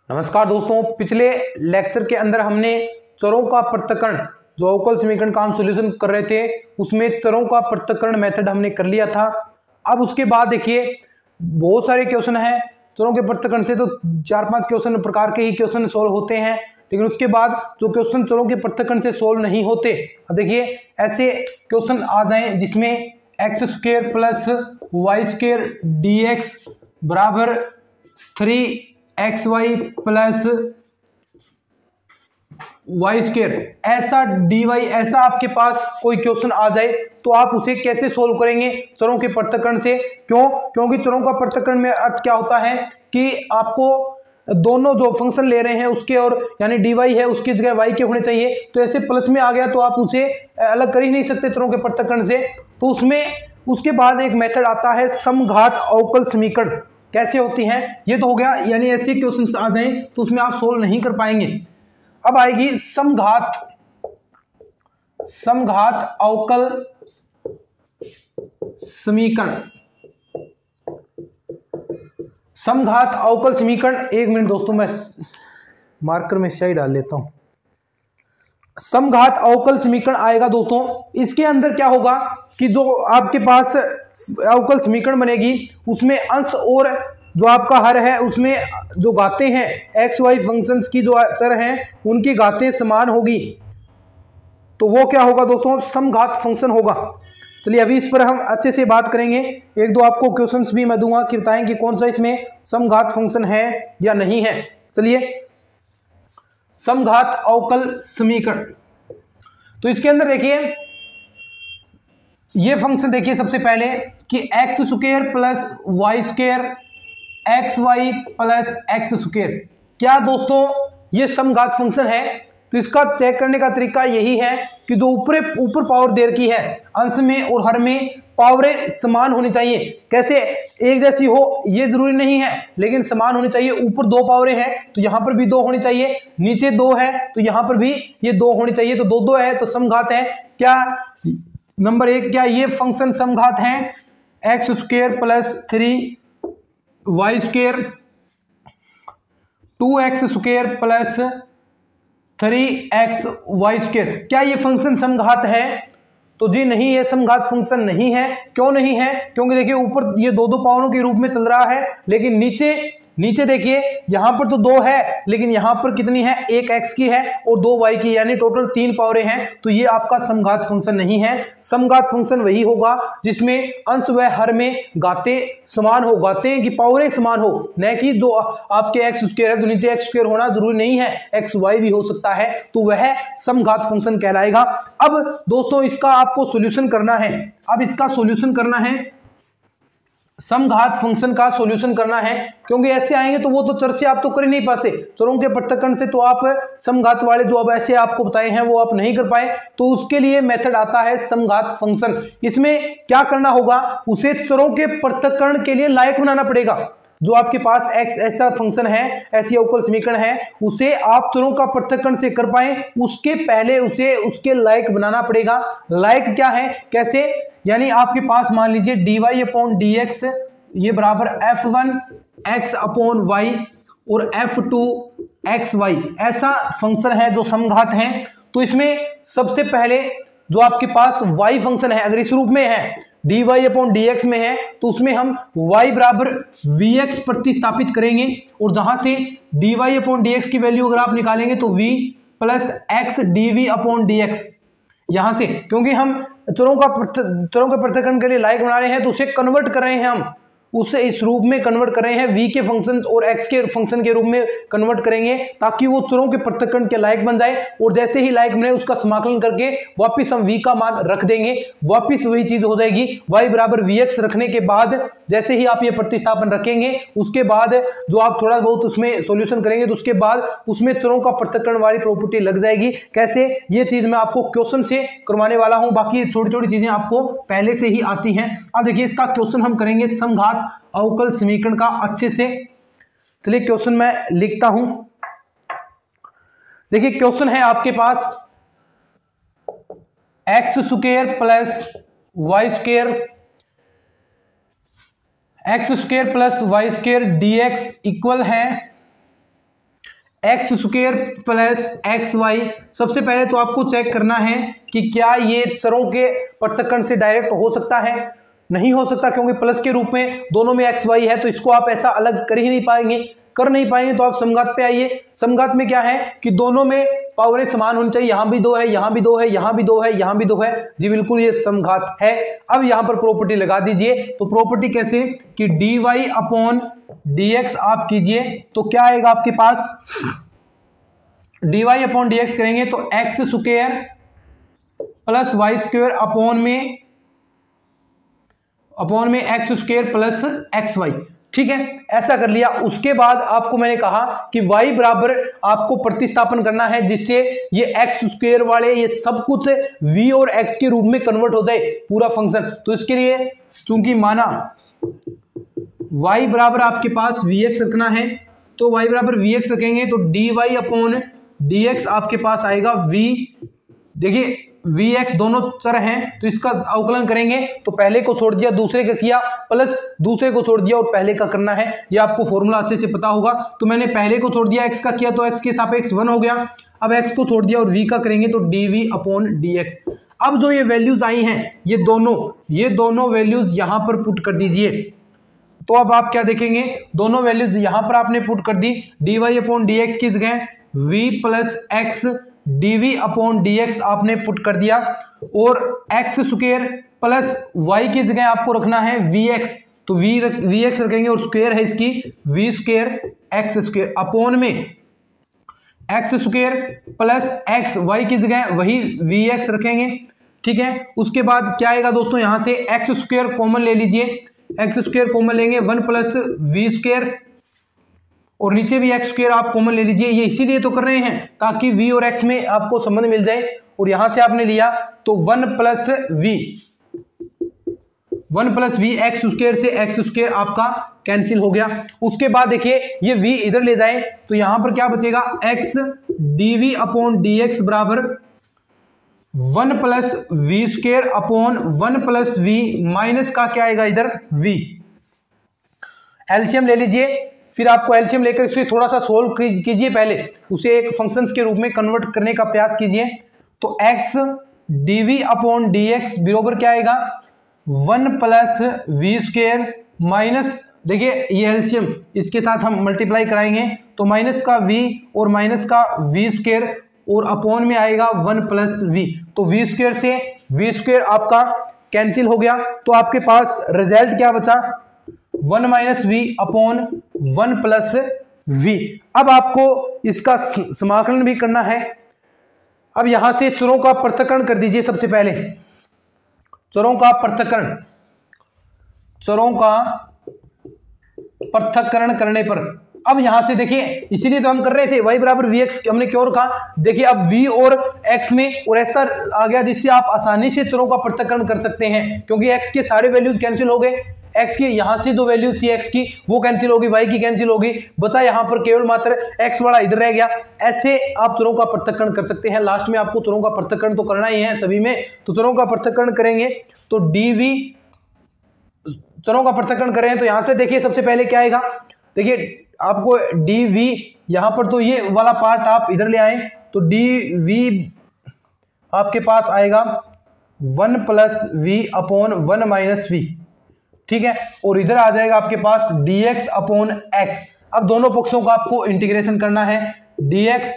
नमस्कार दोस्तों, पिछले लेक्चर के अंदर हमने चरों का पृथक्करण जो अवकल समीकरण का हम सॉल्यूशन कर रहे थे उसमें चरों का पृथक्करण मेथड हमने कर लिया था। अब उसके बाद देखिए बहुत सारे क्वेश्चन हैं चरों के पृथक्करण से, तो 4-5 क्वेश्चन प्रकार के ही क्वेश्चन सोल्व होते हैं, लेकिन उसके बाद जो क्वेश्चन चरों के पृथक्करण से सोल्व नहीं होते, देखिए ऐसे क्वेश्चन आ जाए जिसमें x² प्लस y² dx बराबर 3xy प्लस y², ऐसा dy, ऐसा आपके पास कोई क्वेश्चन आ जाए तो आप उसे कैसे सोल्व करेंगे चरों के पृथक्करण से। क्योंकि चरों का पृथक्करण में अर्थ क्या होता है कि आपको दोनों जो फंक्शन ले रहे हैं उसके और यानी dy है उसकी जगह y के होने चाहिए, तो ऐसे प्लस में आ गया तो आप उसे अलग कर ही नहीं सकते चरों के पृथक्करण से। तो उसमें उसके बाद एक मेथड आता है समघात अवकल समीकरण, कैसे होती हैं ये तो हो गया, यानी ऐसे क्वेश्चन आ जाएं तो उसमें आप सोल्व नहीं कर पाएंगे। अब आएगी समघात अवकल समीकरण। समघात अवकल समीकरण, एक मिनट दोस्तों मैं मार्कर में स्याही डाल लेता हूं। समघात अवकल समीकरण आएगा दोस्तों, इसके अंदर क्या होगा कि जो आपके पास अवकल समीकरण बनेगी उसमें अंश और जो आपका हर है उसमें जो घातें हैं एक्स वाई फंक्शंस की जो चर हैं उनकी घातें समान होगी, तो वो क्या होगा दोस्तों, समघात फंक्शन होगा। चलिए अभी इस पर हम अच्छे से बात करेंगे, एक दो आपको क्वेश्चंस भी मैं दूंगा कि बताएं कि कौन सा इसमें समघात फंक्शन है या नहीं है। चलिए समघात अवकल समीकरण, तो इसके अंदर देखिए ये फंक्शन देखिए सबसे पहले कि x² plus y² xy plus x², क्या दोस्तों ये समघात फंक्शन है। तो इसका चेक करने का तरीका यही है कि जो ऊपर पावर दे रखी है अंश में और हर में पावरें समान होनी चाहिए। कैसे एक जैसी हो ये जरूरी नहीं है, लेकिन समान होनी चाहिए। ऊपर 2 पावरें हैं तो यहां पर भी 2 होनी चाहिए, नीचे 2 है तो यहां पर भी ये 2 होनी चाहिए, तो 2 है तो समघात है। क्या नंबर 1, क्या ये फंक्शन समघात है x² plus 3y² 2x² plus 3xy², क्या ये फंक्शन समघात है। तो जी नहीं, ये समघात फंक्शन नहीं है। क्यों नहीं है, क्योंकि देखिए ऊपर ये 2 पावरों के रूप में चल रहा है, लेकिन नीचे देखिए यहां पर तो 2 है लेकिन यहां पर कितनी है, 1 x की है और 2 y की, यानी टोटल 3 पावरें हैं, तो ये आपका समघात फंक्शन नहीं है। समघात फंक्शन वही होगा जिसमें अंश व हर में घातें समान हो, घातें की पावरें समान हो, न कि जो आपके x² है तो नीचे x² होना जरूरी नहीं है, xy भी हो सकता है, तो वह समघात फंक्शन कहलाएगा। अब दोस्तों इसका आपको सॉल्यूशन करना है, अब इसका सॉल्यूशन करना है, समघात फंक्शन का सॉल्यूशन करना है, क्योंकि ऐसे आएंगे तो वो तो चर से आप तो कर ही नहीं पाते, चरों के पृथक्करण से तो आप समघात वाले जो अब ऐसे आपको बताए हैं वो आप नहीं कर पाए, तो उसके लिए मेथड आता है समघात फंक्शन। इसमें क्या करना होगा, उसे चरों के पृथक्करण के लिए लायक बनाना पड़ेगा। जो आपके पास x ऐसा फंक्शन है, ऐसी अवकल समीकरण है, उसे आप चरों का पृथक्करण से कर पाए उसके पहले उसे उसके लायक बनाना पड़ेगा। लायक क्या है, कैसे, यानी आपके पास मान लीजिए dy/dx ये बराबर f1 x/y और f2 xy, ऐसा फंक्शन है जो समघात है। तो इसमें सबसे पहले जो आपके पास y फंक्शन है, अगर इस रूप में है dy/dx में है तो उसमें हम y बराबर vx प्रतिस्थापित करेंगे, और जहां से dy/dx की वैल्यू अगर आप निकालेंगे तो v प्लस x dv/dx, यहां से क्योंकि हम चरों के पृथक्करण के लिए लायक बना रहे हैं तो उसे कन्वर्ट कर रहे हैं, हम उसे इस रूप में कन्वर्ट कर रहे हैं, v के फंक्शन और x के फंक्शन के रूप में कन्वर्ट करेंगे ताकि वो चरों के पृथक्करण के लायक बन जाए, और जैसे ही लायक बने उसका समाकलन करके वापस हम v का मान रख देंगे, वापस वही चीज हो जाएगी। y बराबर vx रखने के बाद जैसे ही आप ये प्रतिस्थापन रखेंगे उसके बाद जो आप थोड़ा बहुत उसमें सॉल्यूशन करेंगे तो उसके बाद उसमें चरों का पृथक्करण वाली प्रॉपर्टी लग जाएगी। कैसे, ये चीज मैं आपको क्वेश्चन से करवाने वाला हूं, बाकी छोटी छोटी चीजें आपको पहले से ही आती हैं। अब देखिए इसका क्वेश्चन हम करेंगे समघात अवकल समीकरण का अच्छे से। चलिए क्वेश्चन मैं लिखता हूं, देखिए क्वेश्चन है आपके पास x² plus y² plus y² dx equal है x square plus x y. सबसे पहले तो आपको चेक करना है कि क्या ये चरों के पृथक्करण से डायरेक्ट हो सकता है। नहीं हो सकता, क्योंकि प्लस के रूप में दोनों में एक्स वाई है, तो इसको आप ऐसा अलग कर ही नहीं पाएंगे। तो आप समघात पे आइए। समघात में क्या है कि दोनों में पावरें समान होनी चाहिए। यहां भी 2 है, यहां भी 2 है, यहां भी 2 है, यहां भी 2 है। जी बिल्कुल, ये समघात है। अब यहां पर प्रॉपर्टी लगा दीजिए। तो प्रॉपर्टी कैसे कि dy अपॉन dx आप कीजिए, तो क्या आएगा आपके पास, dy अपॉन dx करेंगे तो x square plus y square upon में x square plus x y. ठीक है, ऐसा कर लिया। उसके बाद आपको मैंने कहा कि y बराबर आपको प्रतिस्थापन करना है, जिससे ये एक्स स्क्वायर वाले ये सब कुछ v और x के रूप में कन्वर्ट हो जाए पूरा फंक्शन। तो इसके लिए चूंकि माना y बराबर आपके पास vx रखना है, तो y बराबर vx रखेंगे तो dy अपॉन dx आपके पास आएगा v। देखिए vx दोनों चर हैं, तो इसका अवकलन करेंगे तो पहले को छोड़ दिया, दूसरे का किया, प्लस दूसरे को छोड़ दिया और पहले का करना है। ये आपको फॉर्मूला अच्छे से पता होगा। तो मैंने पहले को छोड़ दिया, x का किया तो x के सापेक्ष 1 हो गया। अब x को छोड़ दिया और v का करेंगे तो dv अपॉन dx। अब जो ये वैल्यूज आई हैं, ये दोनों वैल्यूज यहां पर पुट कर दीजिए। तो अब आप क्या देखेंगे, दोनों वैल्यूज यहां पर आपने पुट कर दी। dy अपॉन dx की जगह v plus x dv upon dx आपने पुट कर दिया, और एक्स स्क्वायर प्लस y की जगह आपको रखना है vx, तो vx रखेंगे और स्क्वायर है इसकी v square x square upon में x square plus x, y की जगह वही vx रखेंगे। ठीक है, उसके बाद क्या आएगा दोस्तों, यहां से एक्स स्क्वायर कॉमन ले लीजिए, एक्स स्क्वायर कॉमन लेंगे 1 प्लस वी स्क्वायर, और नीचे भी एक्स स्क्वायर आप कॉमन ले लीजिए। ये इसीलिए तो कर रहे हैं ताकि v और x में आपको संबंध मिल जाए। और यहां से आपने लिया तो 1 प्लस v एक्स स्क्वायर से एक्स स्क्वायर आपका कैंसिल हो गया। उसके बाद देखिए ये v इधर ले जाए तो यहां पर क्या बचेगा, x dv अपॉन dx बराबर 1 plus v square upon 1 plus v minus का क्या आएगा इधर v। एलसीएम ले लीजिए, फिर आपको एलसीएम लेकर इसे थोड़ा सा सोल्व कीजिए, पहले उसे एक फंक्शंस के रूप में कन्वर्ट करने का प्रयास कीजिए। तो x dv अपॉन dx बराबर क्या आएगा 1 प्लस वी स्क्वायर माइनस, देखिए ये एलसीएम इसके साथ हम मल्टीप्लाई कराएंगे तो माइनस का v और माइनस का वी स्क्वायर और अपॉन में आएगा 1 प्लस v। तो वी स्क्वायर से वी स्क्वायर आपका कैंसिल हो गया, तो आपके पास रिजल्ट क्या बचा 1 minus v upon 1 plus v. अब आपको इसका समाकलन भी करना है। अब यहां से चरों का पृथक्करण कर दीजिए। सबसे पहले चरों का पृथक्करण करने पर अब यहां से देखिए, इसीलिए तो हम कर रहे थे y बराबर vx, हमने क्यों रखा, देखिए अब v और x में और ऐसा आ गया जिससे आप आसानी से चरों का पृथक्करण कर सकते हैं, क्योंकि x के सारे वैल्यूज कैंसिल हो गए। x की यहां से जो वैल्यूज थी x की वो कैंसिल होगी, y की कैंसिल होगी, बचा यहां पर केवल मात्र x वाला इधर रह गया। ऐसे आप चरों का पृथक्करण कर सकते हैं। लास्ट में आपको चरों का पृथक्करण तो करना ही है सभी में, तो चरों का पृथक्करण करेंगे तो dv, चरों का पृथक्करण करें तो यहां से देखिए सबसे पहले क्या आएगा, देखिए आपको dv यहां पर तो ये वाला पार्ट आप इधर ले आए तो dv आपके पास आएगा 1 plus v upon 1 minus v। ठीक है, और इधर आ जाएगा आपके पास dx अपॉन x। अब दोनों पक्षों का आपको इंटीग्रेशन करना है, dx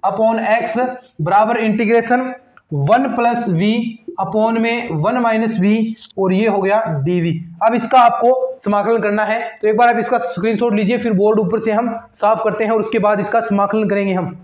अपॉन x बराबर इंटीग्रेशन 1 प्लस v अपॉन में 1 माइनस v, और ये हो गया dv। अब इसका आपको समाकलन करना है, तो एक बार आप इसका स्क्रीनशॉट लीजिए, फिर बोर्ड ऊपर से हम साफ करते हैं और उसके बाद इसका समाकलन करेंगे हम।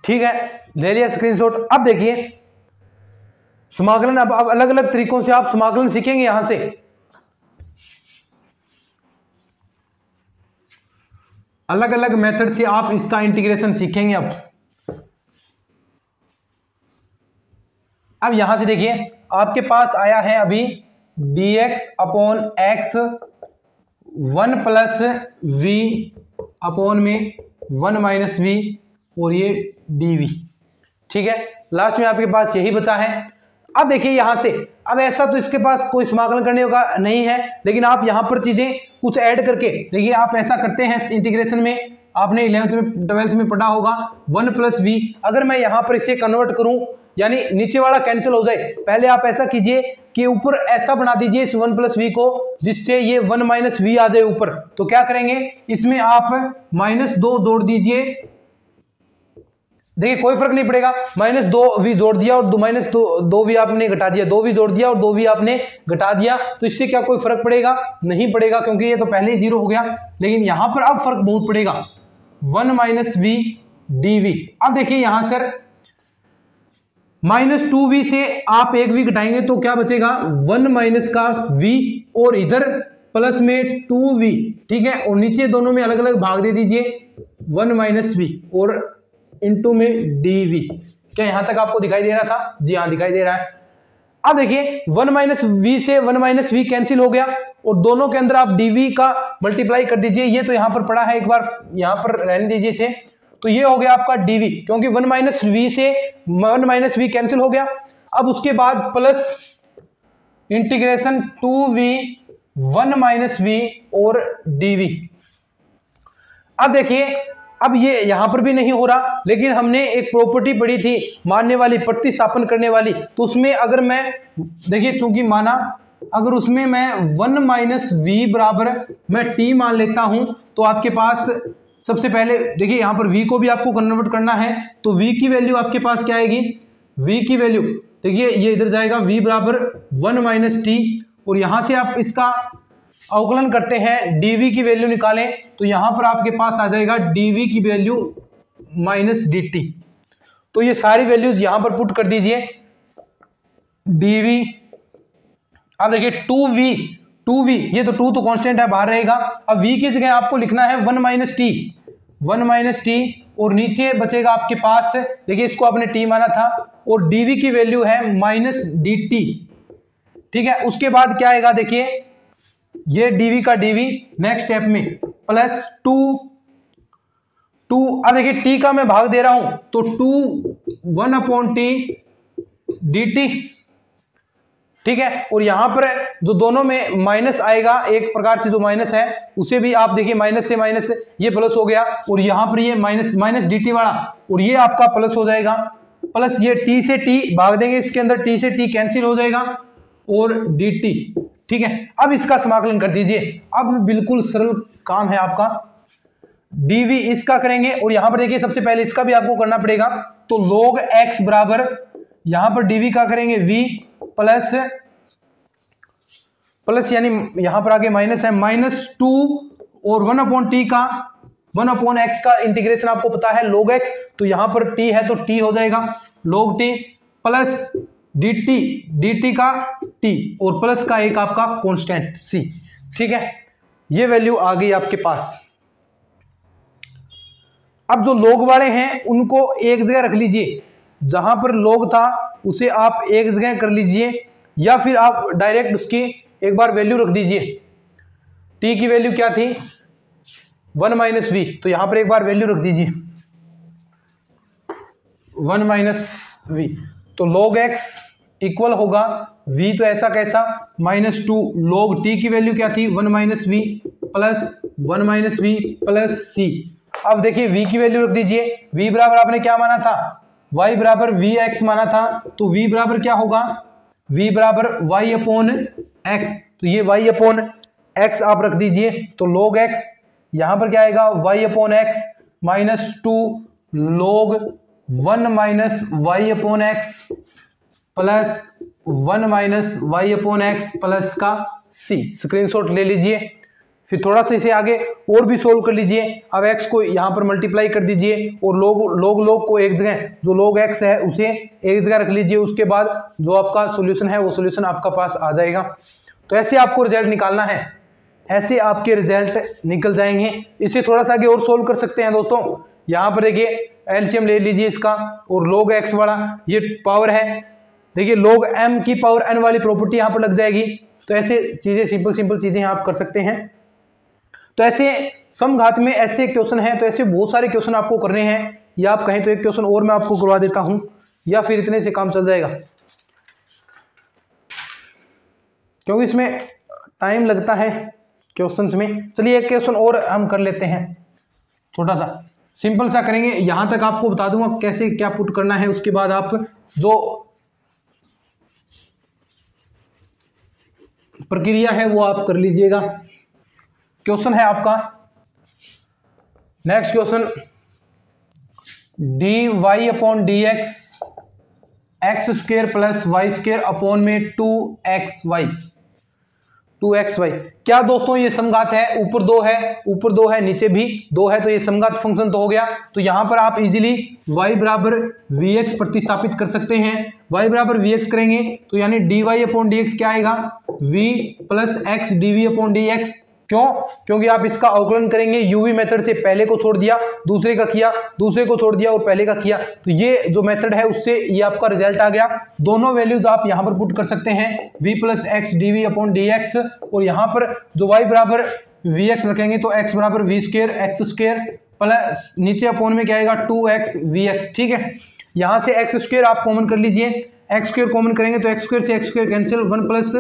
ठीक है, ले लिया स्क्रीनशॉट। अब देखिए समाकलन, अब अलग अलग तरीकों से आप समाकलन सीखेंगे। यहां से अलग अलग मेथड से आप इसका इंटीग्रेशन सीखेंगे। अब अब यहां से देखिए आपके पास आया है अभी dx upon x 1 plus v upon में 1 माइनस वी और ये dv। ठीक है, लास्ट में आपके पास यही बचा है। अब देखिए यहां से, अब ऐसा तो इसके पास कोई समाकलन करने का नहीं है, लेकिन आप यहां पर चीजें कुछ ऐड करके देखिए, आप ऐसा करते हैं इंटीग्रेशन में, आपने 11th में 12th में पढ़ा होगा 1 प्लस वी। अगर मैं यहां पर इसे कन्वर्ट करूं यानी नीचे वाला कैंसिल हो जाए, पहले आप ऐसा कीजिए कि ऊपर ऐसा बना दीजिए इस 1 प्लस वी को जिससे ये 1 माइनस वी आ जाए ऊपर। तो क्या करेंगे, इसमें आप -2 जोड़ दीजिए, देखिए कोई फर्क नहीं पड़ेगा, -2v जोड़ दिया और -2v आपने घटा दिया, 2v जोड़ दिया और 2v आपने घटा दिया, तो इससे क्या कोई फर्क पड़ेगा? नहीं पड़ेगा, क्योंकि ये तो पहले ही 0 हो गया। लेकिन यहां पर अब फर्क बहुत पड़ेगा, 1 माइनस वी dv। अब देखिए यहां सर -2v से आप एक v घटाएंगे तो क्या बचेगा, 1 माइनस का v और इधर प्लस में 2v। ठीक है, और नीचे दोनों में अलग अलग भाग दे दीजिए, 1 माइनस वी और इनटू में dv। क्या यहां तक आपको दिखाई दे रहा था? जी हाँ, दिखाई दे रहा है। अब देखिए 1 माइनस वी से 1 माइनस वी कैंसिल हो गया और दोनों के अंदर आप dv का मल्टीप्लाई कर दीजिए। ये तो यहां पर पड़ा है, एक बार यहां पर रहने दीजिए इसे। तो ये हो गया आपका dv, क्योंकि 1 माइनस वी से 1 माइनस वी कैंसिल हो गया। अब उसके बाद plus integration 2v 1 minus v और dv। अब देखिए, अब ये यहां पर भी नहीं हो रहा, लेकिन हमने एक प्रॉपर्टी पढ़ी थी मानने वाली, प्रतिस्थापन करने वाली। तो उसमें अगर मैं देखिए, चूंकि माना, अगर उसमें मैं 1 माइनस वी बराबर मैं t मान लेता हूं, तो आपके पास सबसे पहले देखिए यहां पर v को भी आपको कन्वर्ट करना है। तो v की वैल्यू आपके पास क्या आएगी, v की वैल्यू देखिए ये इधर जाएगा, v बराबर 1 माइनस टी, और यहां से आप इसका अवकलन करते हैं, dv की वैल्यू निकालें तो यहां पर आपके पास आ जाएगा dv की वैल्यू माइनस dt। तो ये सारी वैल्यूज यहां पर पुट कर दीजिए, dv। अब देखिए 2v, ये तो 2 तो कांस्टेंट है, बाहर रहेगा। अब v की जगह आपको लिखना है 1 माइनस टी, और नीचे बचेगा आपके पास, देखिए इसको आपने t माना था, और dv की वैल्यू है माइनस dt। ठीक है, उसके बाद क्या आएगा, देखिए ये dv का dv नेक्स्ट स्टेप में प्लस 2। अब देखिए t का मैं भाग दे रहा हूं तो 2 1 अपॉन टी dt। ठीक है, और यहां पर जो दोनों में माइनस आएगा, एक प्रकार से जो माइनस है उसे भी आप देखिए माइनस से माइनस ये प्लस हो गया, और यहां पर ये माइनस dt वाला, और ये आपका प्लस हो जाएगा, प्लस ये t से t भाग देंगे, इसके अंदर t से t कैंसिल हो जाएगा और dt। ठीक है, अब इसका समाकलन कर दीजिए। अब बिल्कुल सरल काम है आपका, dv इसका करेंगे, और यहां पर देखिए सबसे पहले इसका भी आपको करना पड़ेगा। तो log x बराबर यहां पर dv का करेंगे v प्लस यानी यहां पर आगे माइनस है, -2 और 1 अपॉन टी का 1 अपॉन एक्स का इंटीग्रेशन आपको पता है log x, तो यहां पर t है तो t हो जाएगा log t प्लस dt का t और प्लस का एक आपका कांस्टेंट c। ठीक है, ये वैल्यू आ गई आपके पास। अब जो log वाले हैं उनको एक जगह रख लीजिए, जहां पर log था उसे आप एक जगह कर लीजिए, या फिर आप डायरेक्ट उसकी एक बार वैल्यू रख दीजिए। t की वैल्यू क्या थी, 1 माइनस वी, तो यहां पर एक बार वैल्यू रख दीजिए 1 माइनस वी। तो log x इक्वल होगा v, तो ऐसा कैसा, -2 log t की वैल्यू क्या थी, 1 minus v plus 1 minus v plus c। अब देखिए v की वैल्यू रख दीजिए, v बराबर आपने क्या माना था, y बराबर वी एक्स माना था, तो v बराबर क्या होगा, v बराबर y अपॉन एक्स, तो ये y अपॉन एक्स आप रख दीजिए। तो log x यहां पर क्या आएगा, y upon x -2 log 1 minus y upon x plus 1 minus y upon x plus का c। स्क्रीनशॉट ले लीजिए, फिर थोड़ा सा इसे आगे और भी सोल्व कर लीजिए। अब x को यहाँ पर मल्टीप्लाई कर दीजिए और log को एक जगह, जो log x है उसे एक जगह रख लीजिए। उसके बाद जो आपका सॉल्यूशन है वो सॉल्यूशन आपका पास आ जाएगा। तो ऐसे आपको रिजल्ट निकालना है, ऐसे आपके रिजल्ट निकल जाएंगे। इसे थोड़ा सा आगे और सोल्व कर सकते हैं दोस्तों। यहाँ पर देखिए एलसीएम ले लीजिए इसका, और log x वाला ये पावर है देखिए log m की पावर n वाली प्रॉपर्टी यहां पर लग जाएगी। तो ऐसे चीजें सिंपल चीजें आप कर सकते हैं। तो ऐसे समघात में ऐसे क्वेश्चन हैं, तो ऐसे बहुत सारे क्वेश्चन आपको करने हैं, या आप कहें तो एक क्वेश्चन और मैं आपको करवा देता हूं, या फिर इतने से काम चल जाएगा, क्योंकि इसमें टाइम लगता है क्वेश्चंस में। चलिए एक क्वेश्चन और हम कर लेते हैं, छोटा सा सिंपल सा करेंगे। यहां तक आपको बता दूंगा कैसे क्या पुट करना है, उसके बाद आप जो प्रक्रिया है वो आप कर लीजिएगा। क्वेश्चन है आपका next question, dy upon d x square plus y square upon में 2xy। क्या दोस्तों ये समघात है? ऊपर 2 है, नीचे भी 2 है, तो ये समघात फंक्शन तो हो गया। तो यहां पर आप इजीली y बराबर vx प्रतिस्थापित कर सकते हैं। y बराबर vx करेंगे तो यानी dy अपॉन dx क्या आएगा? v plus x dv upon dx। क्यों? क्योंकि आप इसका अवकलन करेंगे, यूवी मेथड से पहले को छोड़ दिया, दूसरे का किया, दूसरे को छोड़ दिया और पहले का किया, तो ये जो मेथड है उससे ये आपका रिजल्ट आ गया। दोनों वैल्यूज आप यहां पर पुट कर सकते हैं, v plus x dv upon dx, और यहां पर जो y बराबर vx रखेंगे तो x बराबर v square x square plus नीचे अपॉन में क्या आएगा 2x vx। ठीक है, यहां से एक्स स्क्वायर आप कॉमन कर लीजिए, एक्स स्क्वायर कॉमन करेंगे तो एक्स स्क्वायर से x square cancel, 1 plus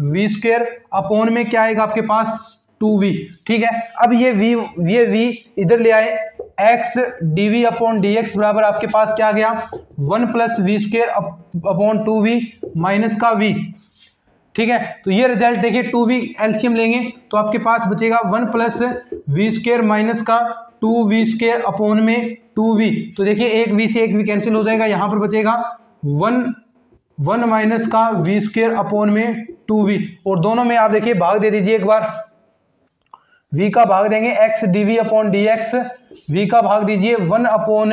v square upon में क्या आएगा आपके पास 2v। ठीक है, अब ये v इधर ले आए, x dv अपॉन dx बराबर आपके पास क्या आ गया 1 plus v square upon 2v minus का v। ठीक है, तो ये रिजल्ट देखिए 2v एलसीएम लेंगे तो आपके पास बचेगा 1 प्लस वी स्क्वायर माइनस का 2v स्क्वायर अपॉन में 2v। तो देखिए एक v से एक v कैंसिल हो जाएगा, यहां पर बचेगा 1 माइनस का v स्क्वायर अपॉन में 2v, और दोनों में आप देखिए भाग दे दीजिए एक बार। v का भाग देंगे x dv upon dx, v का भाग दीजिए 1 अपॉन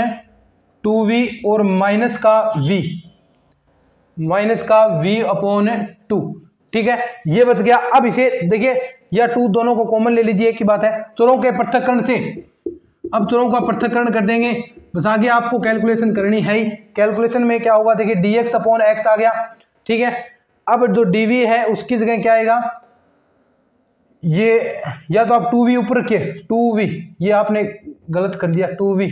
2v और माइनस का v अपॉन 2। ठीक है, ये बच गया। अब इसे देखिए या 2 दोनों को कॉमन ले लीजिए, एक ही बात है। चरों के पृथक्करण से अब चरों का पृथक्करण कर देंगे, बस आगे आपको कैलकुलेशन करनी है ही। कैलकुलेशन में क्या होगा देखिए dx अपॉन x आ गया। ठीक है, अब जो dv है उसकी जगह क्या आएगा, ये या तो आप 2v ऊपर रखिए, 2v ये आपने गलत कर दिया, 2v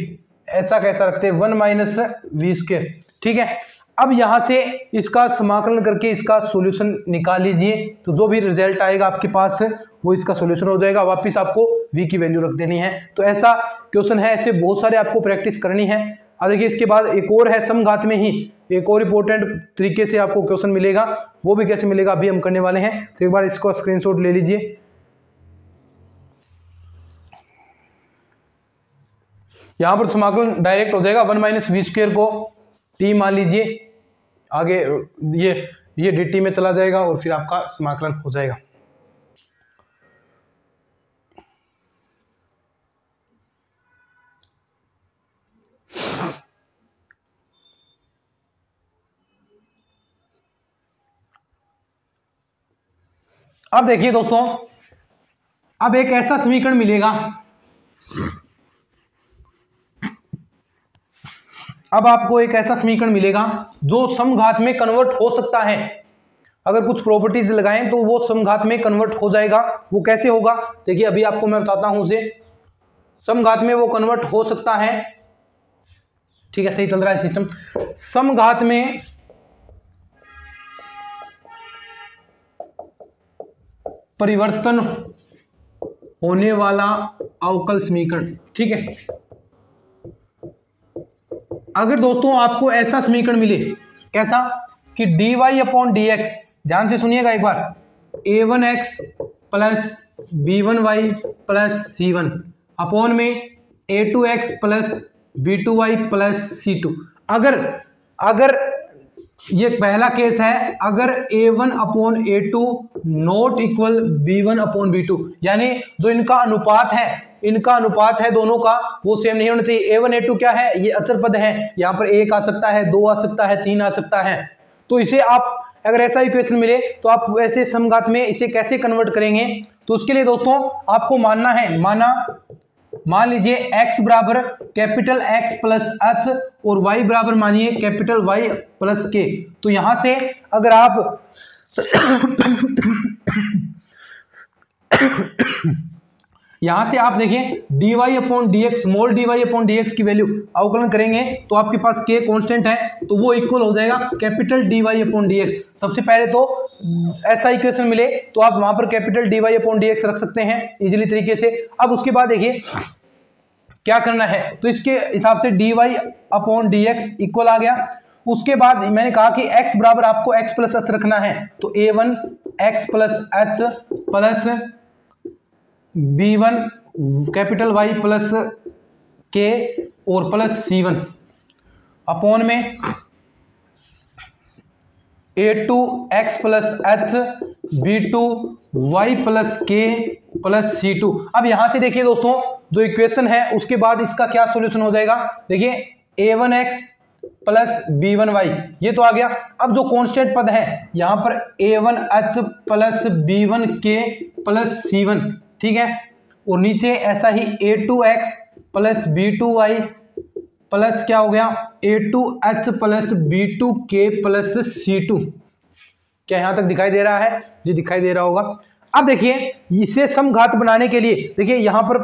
ऐसा कैसा रखते हैं 1 माइनस वी स्क्वायर। ठीक है, अब यहां से इसका समाकलन करके इसका सॉल्यूशन निकाल लीजिए, तो जो भी रिजल्ट आएगा आपके पास वो इसका सॉल्यूशन हो जाएगा। वापस आपको v की वैल्यू रख देनी है। तो ऐसा क्वेश्चन है, ऐसे बहुत सारे आपको प्रैक्टिस करनी है। अब देखिए इसके बाद एक और है, समघात में ही एक और इंपॉर्टेंट तरीके से आपको क्वेश्चन मिलेगा, वो भी कैसे मिलेगा अभी हम करने वाले हैं। तो एक बार इसको स्क्रीनशॉट ले लीजिए। यहां पर समाकलन डायरेक्ट हो जाएगा, 1 माइनस वी स्क्वायर को t मान लीजिए, आगे ये dt में चला जाएगा और फिर आपका समाकलन हो जाएगा। अब देखिए दोस्तों, अब एक ऐसा समीकरण मिलेगा, अब आपको एक ऐसा समीकरण मिलेगा जो समघात में कन्वर्ट हो सकता है। अगर कुछ प्रॉपर्टीज लगाएं तो वो समघात में कन्वर्ट हो जाएगा। वो कैसे होगा देखिए अभी आपको मैं बताता हूं उसे। समघात में वो कन्वर्ट हो सकता है। ठीक है, सही चल रहा है सिस्टम। समघात में परिवर्तन होने वाला अवकल समीकरण। ठीक है, अगर दोस्तों आपको ऐसा समीकरण मिले, कैसा कि dy अपॉन dx, ध्यान से सुनिएगा एक बार, a1x plus b1y plus c1 upon में a2x plus b2y plus c2। अगर ये पहला केस है, अगर a1 upon a2 not equal b1 upon b2, यानी जो इनका अनुपात है दोनों का वो सेम नहीं होना चाहिए। a1 a2 क्या है, ये अचर पद है, यहाँ पर 1 आ सकता है, 2 आ सकता है, 3 आ सकता है। तो इसे आप अगर ऐसा इक्वेशन मिले तो आप ऐसे समघात में इसे कैसे कन्वर्ट करेंगे, तो उसके लिए दोस्तों आपको माना मान लीजिए x बराबर कैपिटल X प्लस h और y बराबर मानिए कैपिटल Y प्लस k। तो यहां से अगर आप यहां से आप देखें dy upon dx small dy upon dx की वैल्यू अवकलन करेंगे तो आपके पास k कांस्टेंट है, तो वो इक्वल हो जाएगा कैपिटल dy अपॉन dx। सबसे पहले तो ऐसा इक्वेशन मिले तो आप वहां पर कैपिटल dy अपॉन dx रख सकते हैं इजीली तरीके से। अब उसके बाद देखिए क्या करना है, तो इसके हिसाब से dy अपॉन dx इक्वल आ गया। उसके बाद मैंने कहा कि x बराबर आपको x प्लस h रखना है, तो a1 x plus h plus b1 capital Y plus k और प्लस c1 अपॉन में a2 x plus h b2 y plus k plus c2। अब यहां से देखिए दोस्तों जो इक्वेशन है उसके बाद इसका क्या सॉल्यूशन हो जाएगा, देखिए a1x प्लस b1y ये तो आ गया। अब जो कांस्टेंट पद है यहां पर a1h plus b1k plus c1, ठीक है, और नीचे ऐसा ही a2x प्लस b2y प्लस क्या हो गया a2h plus b2k plus c2। क्या यहां तक दिखाई दे रहा है? जी दिखाई दे रहा होगा। अब देखिए इसे समघात बनाने के लिए देखिए यहां पर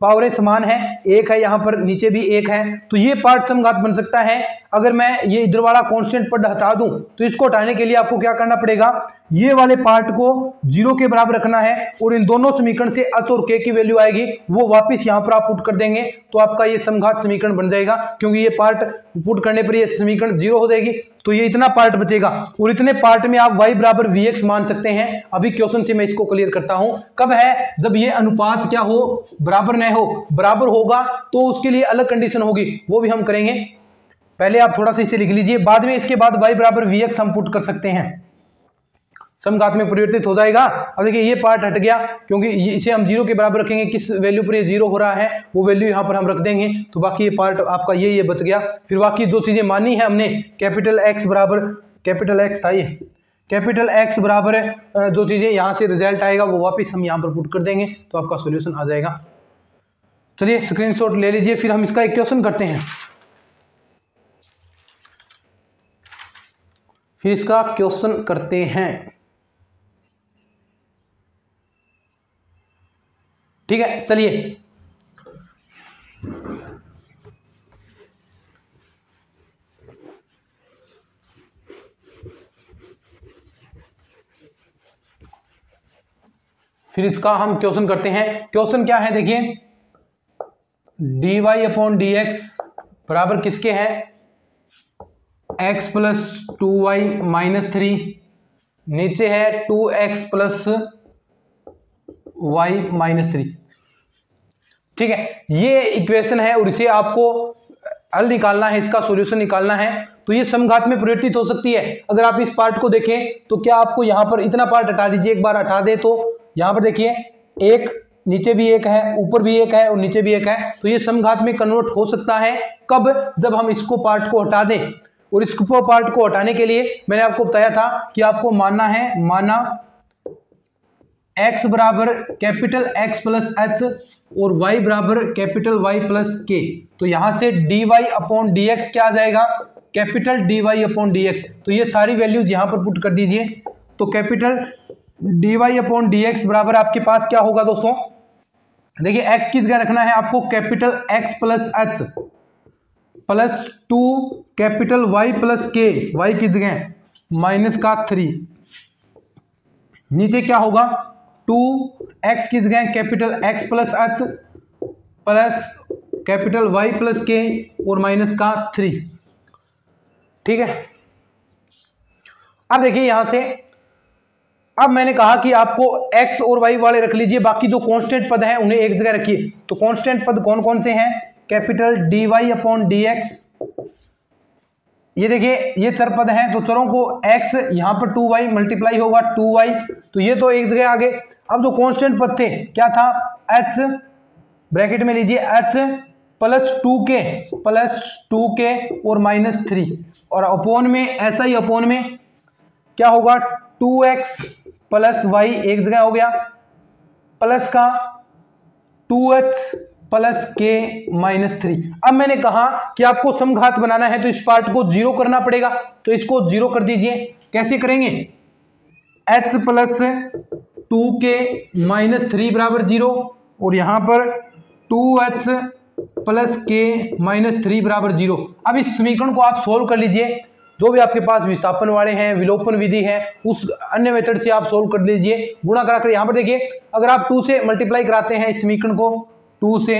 पावरें समान है, एक है यहां पर नीचे भी एक है, तो ये पार्ट समघात बन सकता है। अगर मैं ये इधर वाला कांस्टेंट पद हटा दूं तो इसको हटाने के लिए आपको क्या करना पड़ेगा, ये वाले पार्ट को 0 के बराबर रखना है और इन दोनों समीकरण से h और k की वैल्यू आएगी वो वापस यहां पर आप पुट कर देंगे तो आपका ये समघात समीकरण बन जाएगा। क्योंकि ये पार्ट पुट करने पर ये समीकरण 0 हो जाएगी तो ये इतना पार्ट बचेगा और इतने पार्ट में आप y बराबर vx मान सकते हैं। अभी क्वेश्चन से मैं इसको क्लियर करता हूं। कब है? जब ये अनुपात क्या हो, बराबर न हो। बराबर होगा तो उसके लिए अलग कंडीशन होगी, वो भी हम करेंगे। पहले आप थोड़ा सा इसे लिख लीजिए, बाद में इसके बाद y बराबर vx हम पुट कर सकते हैं, समघात में परिवर्तित हो जाएगा। अब देखिए ये पार्ट हट गया क्योंकि इसे हम 0 के बराबर रखेंगे, किस वैल्यू पर ये 0 हो रहा है वो वैल्यू यहाँ पर हम रख देंगे, तो बाकी ये पार्ट आपका ये बच गया। फिर बाकी जो चीजें मानी है हमने कैपिटल X बराबर कैपिटल X था, ये कैपिटल X बराबर जो चीजें यहाँ से रिजल्ट आएगा वो वापस हम यहाँ पर पुट कर देंगे तो आपका सोल्यूशन आ जाएगा। चलिए स्क्रीनशॉट ले लीजिए, फिर हम इसका एक क्वेश्चन करते हैं। फिर इसका क्वेश्चन करते हैं, ठीक है। चलिए फिर इसका हम क्वेश्चन करते हैं। क्वेश्चन क्या है देखिए, dy अपॉन dx बराबर किसके है, x प्लस 2y माइनस 3, नीचे है 2x प्लस y माइनस 3, ठीक है। ये इक्वेशन है और इसे आपको हल निकालना है, इसका सॉल्यूशन निकालना है। तो ये समघात में परिवर्तित हो सकती है। अगर आप इस पार्ट को देखें तो क्या आपको यहां पर इतना पार्ट हटा दीजिए, एक बार हटा दे तो यहां पर देखिए एक नीचे भी एक है, ऊपर भी एक है और नीचे भी एक है, तो ये समघात में कन्वर्ट हो सकता है। कब? जब हम इसको पार्ट को हटा दें। और इसको पार्ट को हटाने के लिए मैंने आपको बताया था कि आपको मानना है, माना x बराबर कैपिटल X प्लस h और y बराबर कैपिटल Y प्लस k। तो यहां से dy अपॉन dx क्या आ जाएगा, कैपिटल dy अपॉन dx। तो ये सारी वैल्यूज यहां पर पुट कर दीजिए। तो कैपिटल dy अपॉन dx बराबर आपके पास क्या होगा दोस्तों, देखिए x किस जगह रखना है आपको, capital X plus h plus 2 capital Y plus k, y की जगह माइनस का 3, नीचे क्या होगा 2x की जगह capital X plus h plus capital Y plus k और माइनस का 3, ठीक है। अब देखिए यहां से, अब मैंने कहा कि आपको x और y वाले रख लीजिए, बाकी जो कांस्टेंट पद हैं उन्हें एक जगह रखिए। तो कांस्टेंट पद कौन कौन से हैं, कैपिटल dy अपॉन dx, ये देखिए ये चर पद हैं तो चरों को x यहां पर 2y मल्टीप्लाई होगा 2y, तो ये तो एक जगह आ गए। अब जो कांस्टेंट पद थे क्या था, h ब्रैकेट में लीजिए h प्लस 2k और माइनस 3, और अपोन में ऐसा ही अपोन में क्या होगा 2x प्लस y एक जगह हो गया, प्लस का 2h प्लस के माइनस 3। अब मैंने कहा कि आपको समघात बनाना है तो इस पार्ट को 0 करना पड़ेगा, तो इसको 0 कर दीजिए। कैसे करेंगे? h प्लस 2k माइनस 3 बराबर 0 और यहां पर 2h प्लस के माइनस 3 बराबर 0। अब इस समीकरण को आप सोल्व कर लीजिए, जो भी आपके पास विस्थापन वाले हैं, विलोपन विधि है, उस अन्य मेथड से आप सोल्व कर लीजिए। गुणा कराकर यहां पर देखिए, अगर आप 2 से मल्टीप्लाई कराते हैं इस समीकरण को, 2 से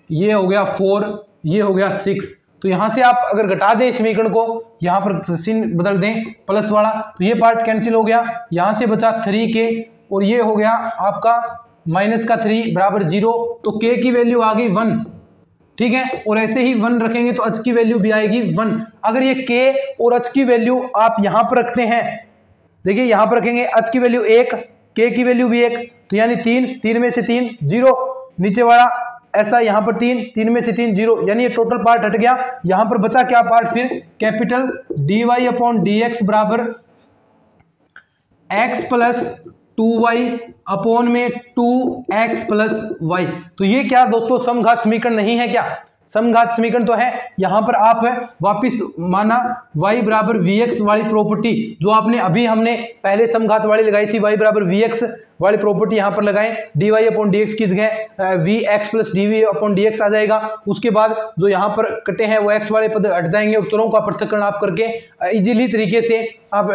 ये हो गया 4, ये हो गया 6, तो यहां से आप अगर घटा दें इस समीकरण को, यहां पर चिन्ह बदल दें प्लस वाला, तो ये पार्ट कैंसिल हो गया, यहां से बचा 3k और ये हो गया आपका माइनस का 3 बराबर 0, तो k की वैल्यू आ गई 1। ठीक है, और ऐसे ही 1 रखेंगे तो h की वैल्यू भी आएगी 1। अगर ये k और h की वैल्यू आप यहां पर रखते हैं, देखिए यहां पर रखेंगे h की वैल्यू 1, k की वैल्यू भी 1, तो यानी 3 में से 3 0, नीचे वाला ऐसा यहां पर 3 में से 3 0, यानी ये टोटल पार्ट हट गया। यहां पर बचा क्या पार्ट? फिर कैपिटल dy अपॉन dx बराबर x प्लस 2y अपॉन में 2x प्लस y। तो ये क्या दोस्तों समघात समीकरण नहीं है क्या? समघात समीकरण तो है। यहां पर आप वापिस माना y बराबर vx वाली प्रॉपर्टी, जो आपने अभी हमने पहले समघात वाली लगाई थी, y बराबर vx वाली प्रॉपर्टी यहां पर लगाएं, dy अपॉन dx की जगह vx plus dv upon dx आ जाएगा। उसके बाद जो यहां पर कटे हैं वो x वाले पद हट जाएंगे और चरों का पृथक्करण आप करके इजीली तरीके से आप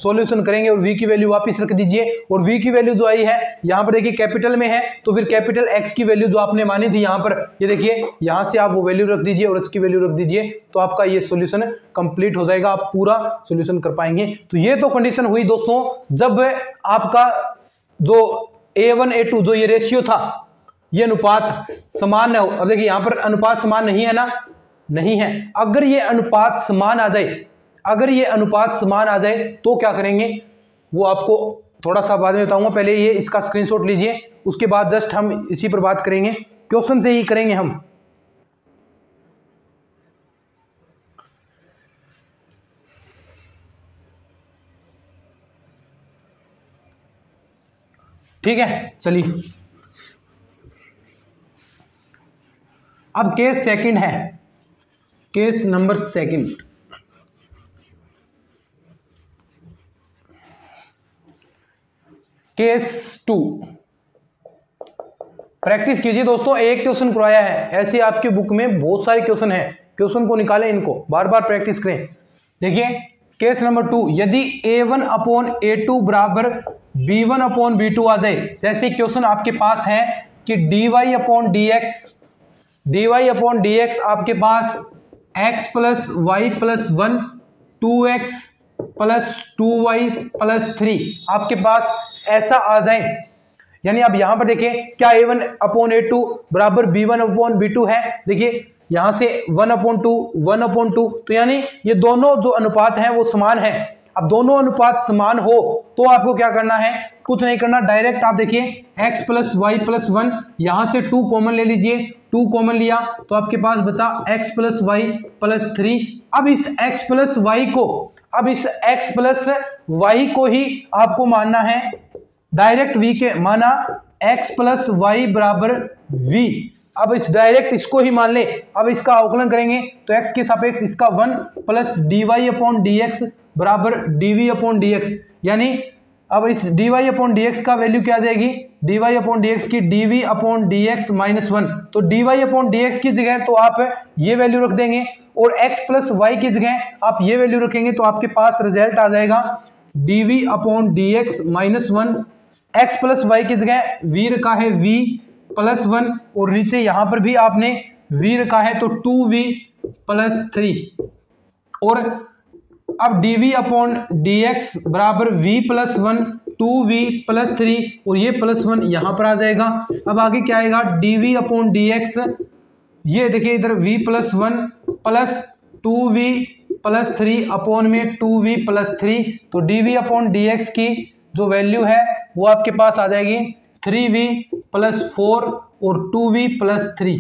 सॉल्यूशन करेंगे और v की वैल्यू वापस रख दीजिए। और v की वैल्यू जो आई है यहां पर देखिए कैपिटल में है, तो फिर कैपिटल x की वैल्यू जो आपने मानी थी यहां पर, ये देखिए यहां से आप वो वैल्यू रख दीजिए और h की वैल्यू रख दीजिए, तो आपका ये सॉल्यूशन कंप्लीट हो जाएगा, आप पूरा सॉल्यूशन कर पाएंगे। तो ये तो कंडीशन हुई दोस्तों जब आपका जो a1 a2 जो ये रेशियो था, ये अनुपात समान है। अब देखिए यहां पर अनुपात समान नहीं है ना, नहीं है। अगर ये अनुपात समान आ जाए, अगर ये अनुपात समान आ जाए तो क्या करेंगे वो आपको थोड़ा सा बाद में बताऊंगा। पहले ये इसका स्क्रीनशॉट लीजिए, उसके बाद जस्ट हम इसी पर बात करेंगे, क्वेश्चन से ही करेंगे हम। ठीक है, चलिए अब केस सेकंड है, case number second. Case 2 practice कीजिए दोस्तों, एक क्वेश्चन करवाया है, ऐसे आपके बुक में बहुत सारे क्वेश्चन हैं, क्वेश्चन को निकालें, इनको बार बार प्रैक्टिस करें। देखिए केस नंबर 2, यदि a1 अपॉन a2 बराबर b1 अपॉन b2 आ जाए, जैसे क्वेश्चन आपके पास है कि dy अपॉन dx आपके पास x plus y plus 1 2x plus 2y plus 3 आपके पास ऐसा आ जाए, यानी आप यहां पर देखिए क्या a1 अपॉन a2 बराबर b1 अपॉन b2 है। देखिए यहां से 1 अपॉन 2, तो यानी ये दोनों जो अनुपात हैं वो समान है। अब दोनों अनुपात समान हो तो आपको क्या करना है, कुछ नहीं करना, डायरेक्ट आप देखिए x प्लस वाई प्लस 1, यहां से 2 कॉमन ले लीजिए, 2 कॉमन लिया तो आपके पास बचा x प्लस वाई प्लस 3। अब इस x प्लस वाई को, अब इस x प्लस वाई को ही आपको मानना है डायरेक्ट v के, माना x प्लस वाई बराबर v। अब इस डायरेक्ट इसको ही मान ले। अब इसका अवकलन करेंगे तो x के सापेक्ष इसका 1 प्लस dy अपॉन dx बराबर dv अपॉन dx, यानी अब इस dy अपॉन dx का वैल्यू क्या आ जाएगी, dy अपॉन dx की dv अपॉन dx माइनस 1। तो dy अपॉन dx की जगह तो आप ये वैल्यू रख देंगे और x प्लस वाई की जगह आप ये वैल्यू रखेंगे, तो आपके पास रिजल्ट आ जाएगा dv upon dx minus 1। x plus y की जगह v रखा है v प्लस 1 और नीचे यहां पर भी आपने v रखा है तो 2v प्लस 3। और अब dv अपॉन dx बराबर v प्लस 1 2v प्लस 3 और ये प्लस 1 यहां पर आ जाएगा। अब आगे क्या आएगा, dv अपॉन dx, ये देखिए इधर v plus 1 plus 2v plus 3 upon में 2v प्लस 3, तो dv अपॉन dx की जो वैल्यू है वो आपके पास आ जाएगी 3v प्लस 4 और 2v प्लस 3।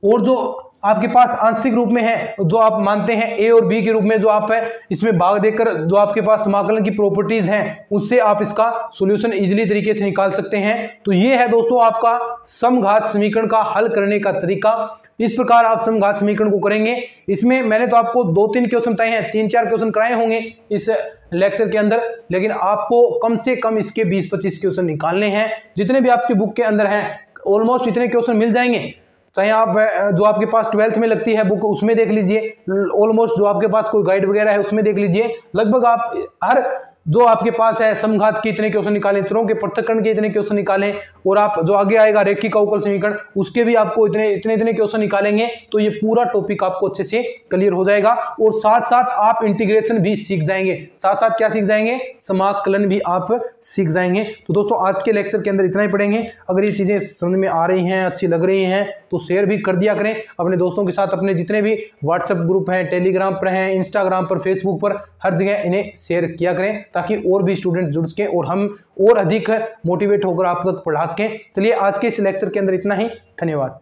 और जो आपके पास आंशिक रूप में है, जो आप मानते हैं ए और बी के रूप में, जो आप है इसमें भाग देकर जो आपके पास समाकलन की प्रॉपर्टीज हैं उससे आप इसका सॉल्यूशन इजीली तरीके से निकाल सकते हैं। तो ये है दोस्तों आपका समघात समीकरण का हल करने का तरीका। इस प्रकार आप समघात समीकरण को करेंगे। इसमें मैंने तो आपको 2-3 क्वेश्चन बताए हैं, 3-4 क्वेश्चन कराए होंगे इस लेक्चर के अंदर, लेकिन आपको कम से कम इसके 20-25 क्वेश्चन निकालने हैं। जितने भी आपकी बुक के अंदर हैं ऑलमोस्ट इतने क्वेश्चन मिल जाएंगे। चाहे आप जो आपके पास 12th में लगती है बुक उसमें देख लीजिए, ऑलमोस्ट जो आपके पास कोई गाइड वगैरह है उसमें देख लीजिए, लगभग आप हर जो आपके पास है समघात के इतने क्वेश्चन निकालें, त्रिकोण के पृथक्करण के इतने क्वेश्चन निकालें, और आप जो आगे आएगा रेखिक अवकल समीकरण उसके भी आपको इतने क्वेश्चन निकालेंगे तो ये पूरा टॉपिक आपको अच्छे से क्लियर हो जाएगा। और साथ साथ आप इंटीग्रेशन भी सीख जाएंगे, साथ साथ क्या सीख जाएंगे, समाकलन भी आप सीख जाएंगे। तो दोस्तों आज के लेक्चर के अंदर इतना ही पढ़ेंगे। अगर ये चीजें समझ में आ रही हैं, अच्छी लग रही हैं तो शेयर भी कर दिया करें अपने दोस्तों के साथ। अपने जितने भी व्हाट्सएप ग्रुप हैं, टेलीग्राम पर हैं, इंस्टाग्राम पर, फेसबुक पर, हर जगह इन्हें शेयर किया करें ताकि और भी स्टूडेंट्स जुड़ सकें और हम और अधिक मोटिवेट होकर आप तक पढ़ा सकें। चलिए आज के इस लेक्चर के अंदर इतना ही। धन्यवाद।